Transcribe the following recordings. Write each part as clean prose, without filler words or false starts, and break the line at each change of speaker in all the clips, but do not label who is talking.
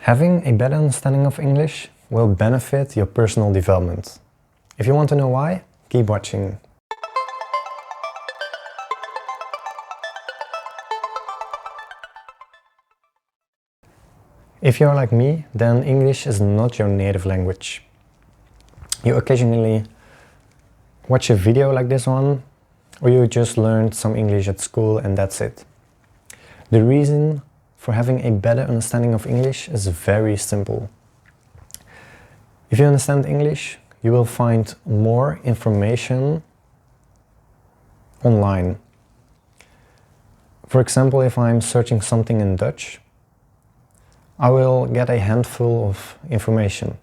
Having a better understanding of English will benefit your personal development. If you want to know why, keep watching. If you're like me, then English is not your native language. You occasionally watch a video like this one, or you just learned some English at school and that's it. The reason for having a better understanding of English is very simple. If you understand English, you will find more information online. For example, if I'm searching something in Dutch, I will get a handful of information.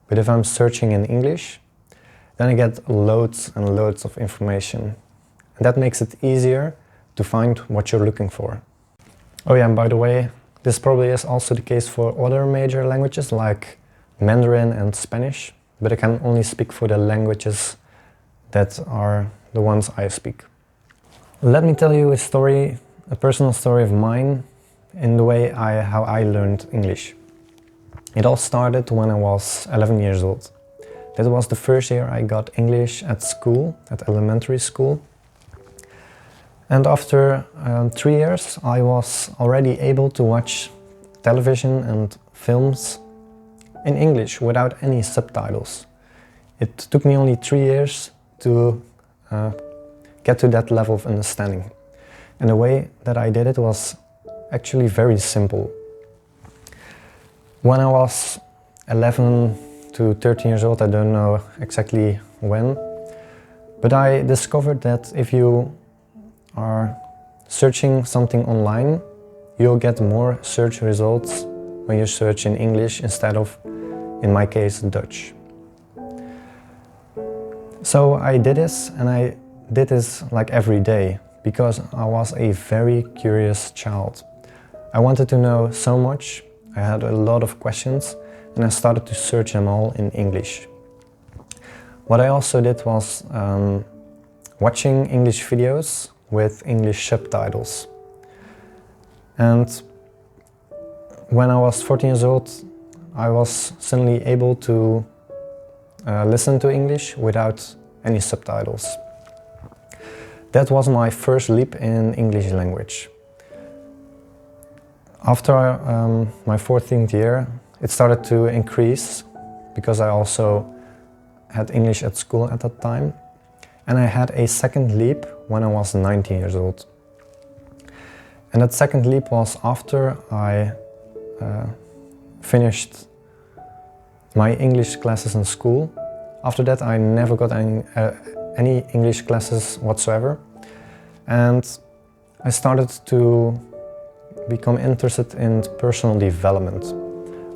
But if I'm searching in English, then I get loads and loads of information. And that makes it easier to find what you're looking for. Oh yeah, and by the way, this probably is also the case for other major languages like Mandarin and Spanish, but I can only speak for the languages that are the ones I speak. Let me tell you a story, a personal story of mine in the way how I learned English. It all started when I was 11 years old. That was the first year I got English at school, at elementary school. And after 3 years, I was already able to watch television and films in English without any subtitles. It took me only 3 years to get to that level of understanding. And the way that I did it was actually very simple. When I was 11 to 13 years old, I don't know exactly when, but I discovered that if you are searching something online, you'll get more search results when you search in English instead of, in my case, Dutch. So I did this, and I did this like every day because I was a very curious child. I wanted to know so much, I had a lot of questions, and I started to search them all in English. What I also did was watching English videos with English subtitles. And when I was 14 years old, I was suddenly able to listen to English without any subtitles. That was my first leap in English language. After my 14th year, it started to increase because I also had English at school at that time. And I had a second leap when I was 19 years old. And that second leap was after I finished my English classes in school. After that, I never got any English classes whatsoever. And I started to become interested in personal development.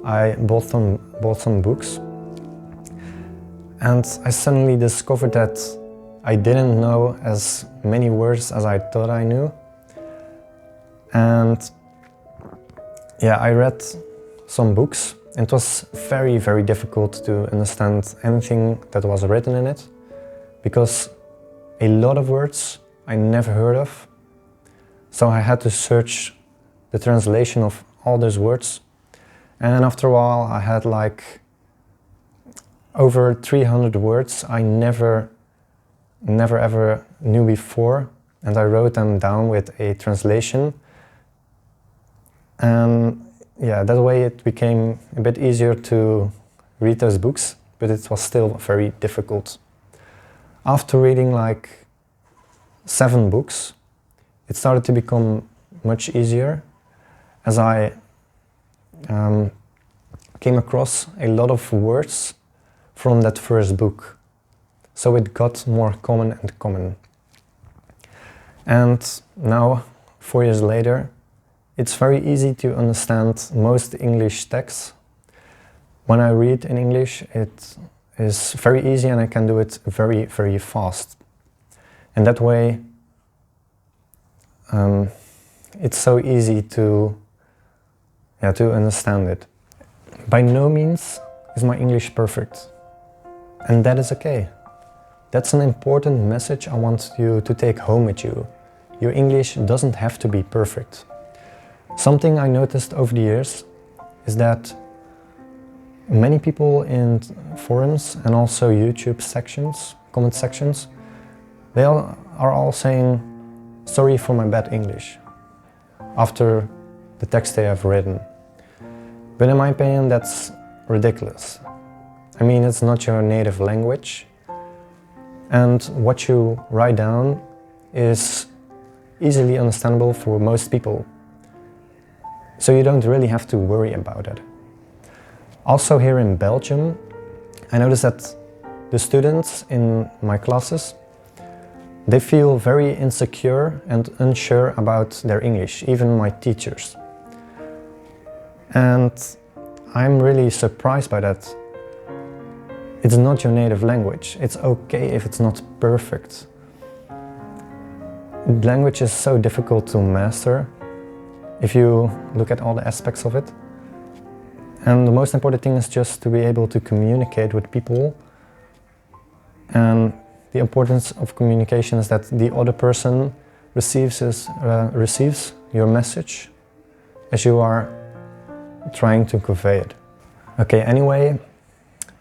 I bought some books. And I suddenly discovered that I didn't know as many words as I thought I knew. And yeah, I read some books. It was very, very difficult to understand anything that was written in it because a lot of words I never heard of. So I had to search the translation of all those words. And after a while I had like over 300 words I never ever knew before, and I wrote them down with a translation. And yeah, that way it became a bit easier to read those books, but it was still very difficult. After reading like 7 books, it started to become much easier as I came across a lot of words from that first book. So it got more common and common. And now, 4 years later, it's very easy to understand most English texts. When I read in English, it is very easy and I can do it very, very fast. And that way, it's so easy to understand it. By no means is my English perfect. And that is okay. That's an important message I want you to take home with you. Your English doesn't have to be perfect. Something I noticed over the years is that Many people in forums and also YouTube sections, comment sections, they all are all saying, "Sorry for my bad English," after the text they have written. But in my opinion, that's ridiculous. I mean, it's not your native language, and what you write down is easily understandable for most people. So you don't really have to worry about it. Also here in Belgium, I noticed that the students in my classes, they feel very insecure and unsure about their English, even my teachers. And I'm really surprised by that. It's not your native language. It's okay if it's not perfect. Language is so difficult to master if you look at all the aspects of it. And the most important thing is just to be able to communicate with people. And the importance of communication is that the other person receives your message as you are trying to convey it. Okay, anyway,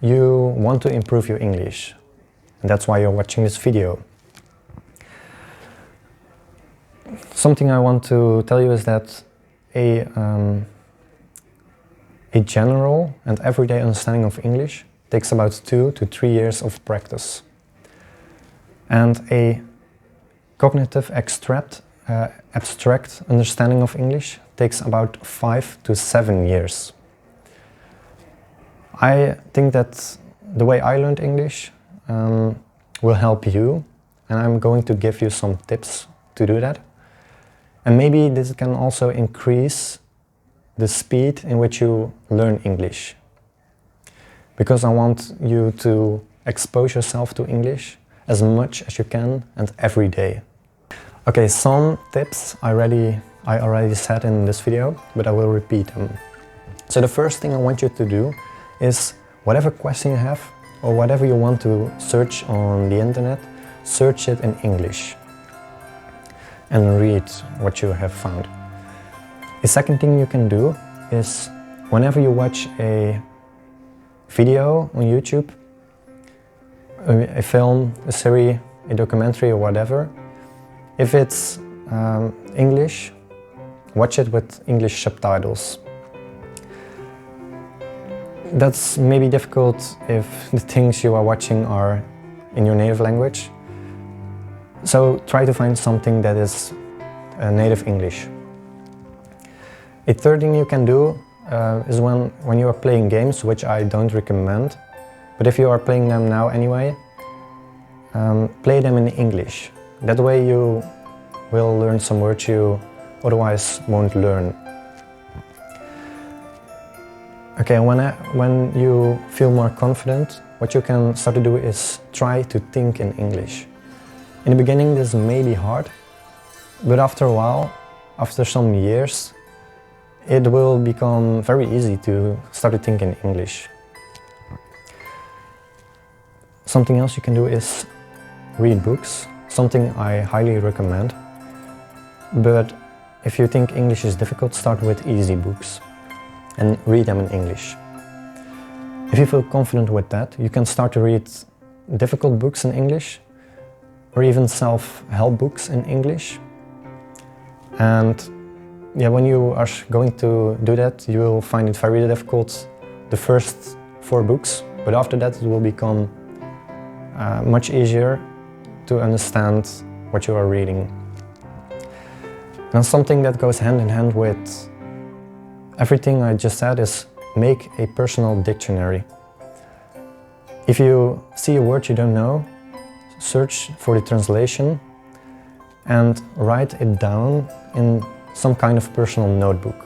you want to improve your English, and that's why you're watching this video. Something I want to tell you is that a general and everyday understanding of English takes about 2 to 3 years of practice. And a cognitive abstract understanding of English takes about 5 to 7 years. I think that the way I learned English will help you, and I'm going to give you some tips to do that. And maybe this can also increase the speed in which you learn English. Because I want you to expose yourself to English as much as you can and every day. Okay, some tips I already said in this video, but I will repeat them. So the first thing I want you to do is whatever question you have or whatever you want to search on the internet, search it in English and read what you have found. The second thing you can do is whenever you watch a video on YouTube, a film, a series, a documentary or whatever, if it's English, watch it with English subtitles. That's maybe difficult if the things you are watching are in your native language. So try to find something that is native English. A third thing you can do is when you are playing games, which I don't recommend, but if you are playing them now anyway, play them in English. That way you will learn some words you otherwise won't learn. Okay, when you feel more confident, what you can start to do is try to think in English. In the beginning this may be hard, but after a while, after some years, it will become very easy to start to think in English. Something else you can do is read books, something I highly recommend. But if you think English is difficult, start with easy books and read them in English. If you feel confident with that, you can start to read difficult books in English or even self-help books in English. And yeah, when you are going to do that, you will find it very difficult the first 4 books, but after that it will become much easier to understand what you are reading. And something that goes hand in hand with everything I just said is make a personal dictionary. If you see a word you don't know, search for the translation and write it down in some kind of personal notebook.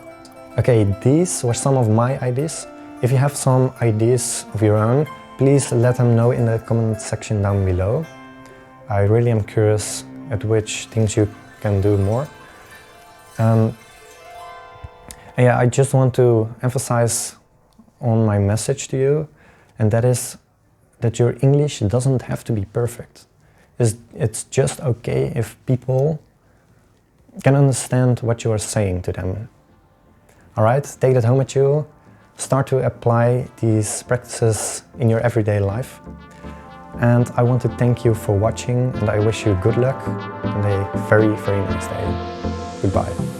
Okay, these were some of my ideas. If you have some ideas of your own, please let them know in the comment section down below. I really am curious at which things you can do more. Yeah, I just want to emphasize on my message to you, and that is that your English doesn't have to be perfect. It's just okay if people can understand what you are saying to them. Alright, take that home with you. Start to apply these practices in your everyday life. And I want to thank you for watching, and I wish you good luck and a very, very nice day. Goodbye.